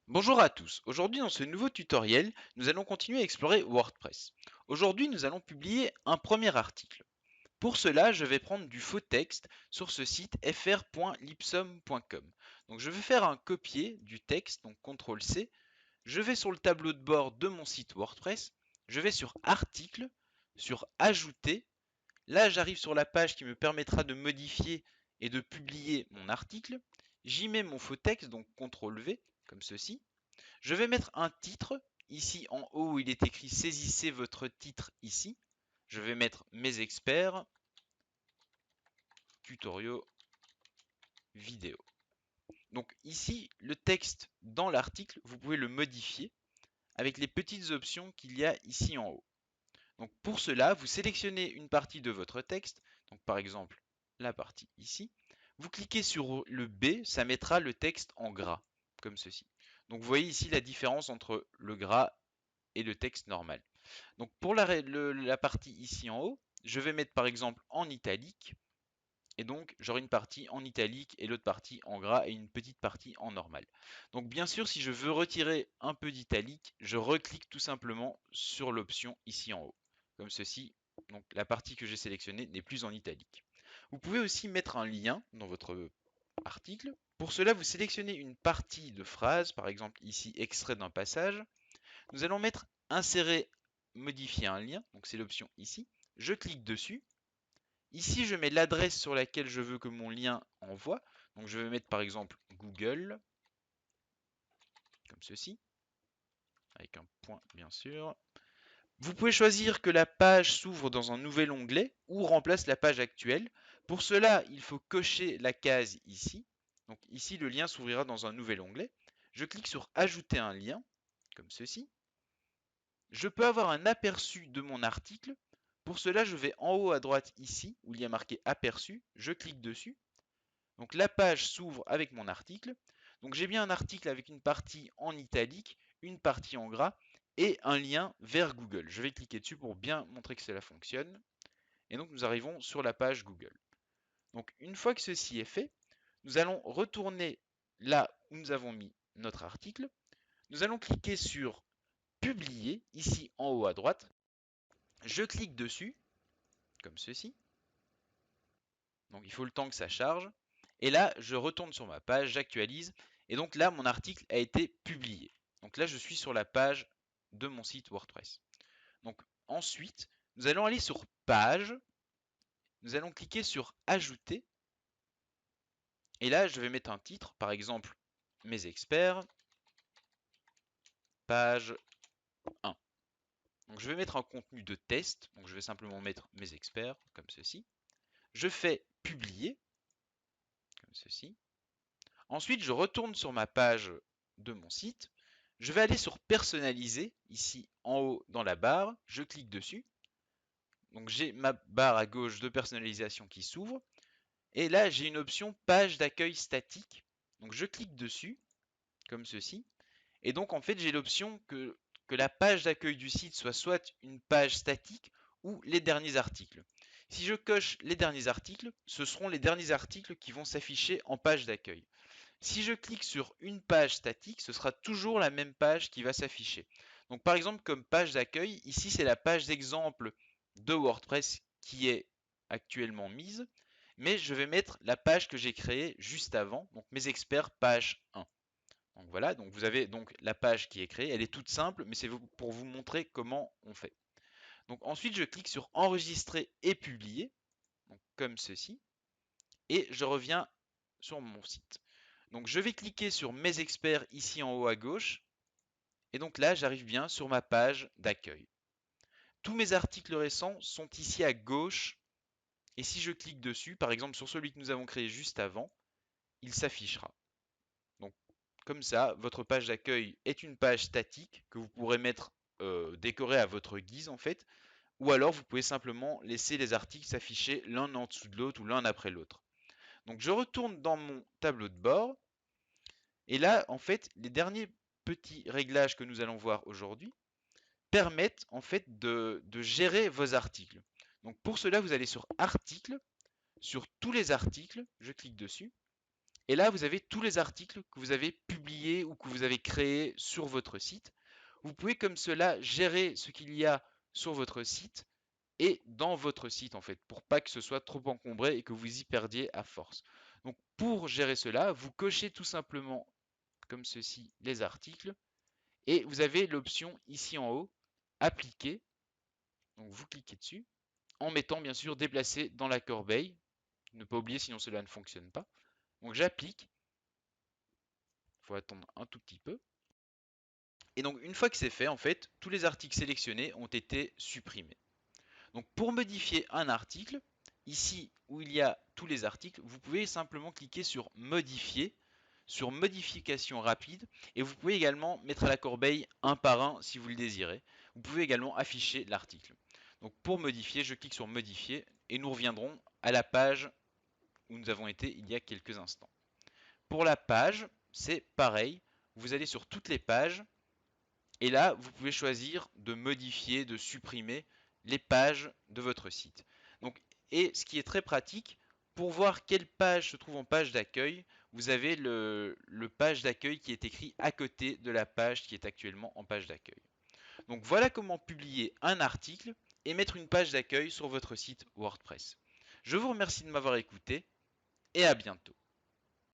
Bonjour à tous, aujourd'hui dans ce nouveau tutoriel, nous allons continuer à explorer WordPress. Aujourd'hui, nous allons publier un premier article. Pour cela, je vais prendre du faux texte sur ce site fr.lipsum.com. Donc je vais faire un copier du texte, donc CTRL-C. Je vais sur le tableau de bord de mon site WordPress, je vais sur Article, sur Ajouter. Là, j'arrive sur la page qui me permettra de modifier et de publier mon article. J'y mets mon faux texte, donc CTRL-V, comme ceci. Je vais mettre un titre. Ici en haut, il est écrit saisissez votre titre ici. Je vais mettre mes experts, tutoriaux, vidéo. Donc ici, le texte dans l'article, vous pouvez le modifier avec les petites options qu'il y a ici en haut. Donc pour cela, vous sélectionnez une partie de votre texte, donc par exemple la partie ici. Vous cliquez sur le B, ça mettra le texte en gras, comme ceci. Donc vous voyez ici la différence entre le gras et le texte normal. Donc pour la partie ici en haut, je vais mettre par exemple en italique. Et donc j'aurai une partie en italique et l'autre partie en gras et une petite partie en normal. Donc bien sûr, si je veux retirer un peu d'italique, je reclique tout simplement sur l'option ici en haut. Comme ceci, donc la partie que j'ai sélectionnée n'est plus en italique. Vous pouvez aussi mettre un lien dans votre article. Pour cela, vous sélectionnez une partie de phrase, par exemple ici extrait d'un passage. Nous allons mettre insérer, modifier un lien, donc c'est l'option ici. Je clique dessus. Ici, je mets l'adresse sur laquelle je veux que mon lien envoie. Donc je vais mettre par exemple Google, comme ceci, avec un point bien sûr. Vous pouvez choisir que la page s'ouvre dans un nouvel onglet ou remplace la page actuelle. Pour cela, il faut cocher la case ici. Donc ici, le lien s'ouvrira dans un nouvel onglet. Je clique sur ajouter un lien, comme ceci. Je peux avoir un aperçu de mon article. Pour cela, je vais en haut à droite ici, où il y a marqué aperçu. Je clique dessus. Donc la page s'ouvre avec mon article. Donc j'ai bien un article avec une partie en italique, une partie en gras et un lien vers Google. Je vais cliquer dessus pour bien montrer que cela fonctionne. Et donc nous arrivons sur la page Google. Donc une fois que ceci est fait, nous allons retourner là où nous avons mis notre article. Nous allons cliquer sur publier ici en haut à droite. Je clique dessus comme ceci. Donc il faut le temps que ça charge. Et là, je retourne sur ma page, j'actualise. Et donc là, mon article a été publié. Donc là, je suis sur la page de mon site WordPress. Donc ensuite, nous allons aller sur page. Nous allons cliquer sur ajouter. Et là, je vais mettre un titre, par exemple, mes experts, page 1. Donc je vais mettre un contenu de test. Donc je vais simplement mettre mes experts, comme ceci. Je fais publier, comme ceci. Ensuite, je retourne sur ma page de mon site. Je vais aller sur personnaliser, ici en haut dans la barre. Je clique dessus. Donc j'ai ma barre à gauche de personnalisation qui s'ouvre. Et là, j'ai une option page d'accueil statique. Donc je clique dessus, comme ceci. Et donc en fait, j'ai l'option que la page d'accueil du site soit une page statique ou les derniers articles. Si je coche les derniers articles, ce seront les derniers articles qui vont s'afficher en page d'accueil. Si je clique sur une page statique, ce sera toujours la même page qui va s'afficher. Donc par exemple, comme page d'accueil, ici c'est la page d'exemple de WordPress qui est actuellement mise, mais je vais mettre la page que j'ai créée juste avant, donc mes experts page 1. Donc voilà, donc vous avez donc la page qui est créée, elle est toute simple, mais c'est pour vous montrer comment on fait. Donc ensuite, je clique sur enregistrer et publier, donc comme ceci, et je reviens sur mon site. Donc je vais cliquer sur mes experts ici en haut à gauche. Et donc là, j'arrive bien sur ma page d'accueil. Tous mes articles récents sont ici à gauche. Et si je clique dessus, par exemple sur celui que nous avons créé juste avant, il s'affichera. Donc comme ça, votre page d'accueil est une page statique que vous pourrez mettre décorée à votre guise en fait. Ou alors vous pouvez simplement laisser les articles s'afficher l'un en dessous de l'autre ou l'un après l'autre. Donc je retourne dans mon tableau de bord. Et là, en fait, les derniers petits réglages que nous allons voir aujourd'hui permettent en fait de gérer vos articles. Donc pour cela, vous allez sur Articles, sur tous les articles, je clique dessus, Et là, vous avez tous les articles que vous avez publiés ou que vous avez créés sur votre site. Vous pouvez comme cela gérer ce qu'il y a sur votre site et dans votre site en fait, pour pas que ce soit trop encombré et que vous y perdiez à force. Donc pour gérer cela, vous cochez tout simplement comme ceci les articles et vous avez l'option ici en haut, appliquer. Donc vous cliquez dessus en mettant bien sûr déplacer dans la corbeille. Ne pas oublier sinon cela ne fonctionne pas. Donc j'applique, il faut attendre un tout petit peu. Et donc une fois que c'est fait, en fait, tous les articles sélectionnés ont été supprimés. Donc pour modifier un article, ici où il y a tous les articles, vous pouvez simplement cliquer sur modifier, sur modification rapide, et vous pouvez également mettre à la corbeille un par un si vous le désirez. Vous pouvez également afficher l'article. Donc pour modifier, je clique sur modifier et nous reviendrons à la page où nous avons été il y a quelques instants. Pour la page, c'est pareil. Vous allez sur toutes les pages et là, vous pouvez choisir de modifier, de supprimer les pages de votre site. Donc, et ce qui est très pratique, pour voir quelle page se trouve en page d'accueil, vous avez le page d'accueil qui est écrit à côté de la page qui est actuellement en page d'accueil. Donc voilà comment publier un article et mettre une page d'accueil sur votre site WordPress. Je vous remercie de m'avoir écouté et à bientôt.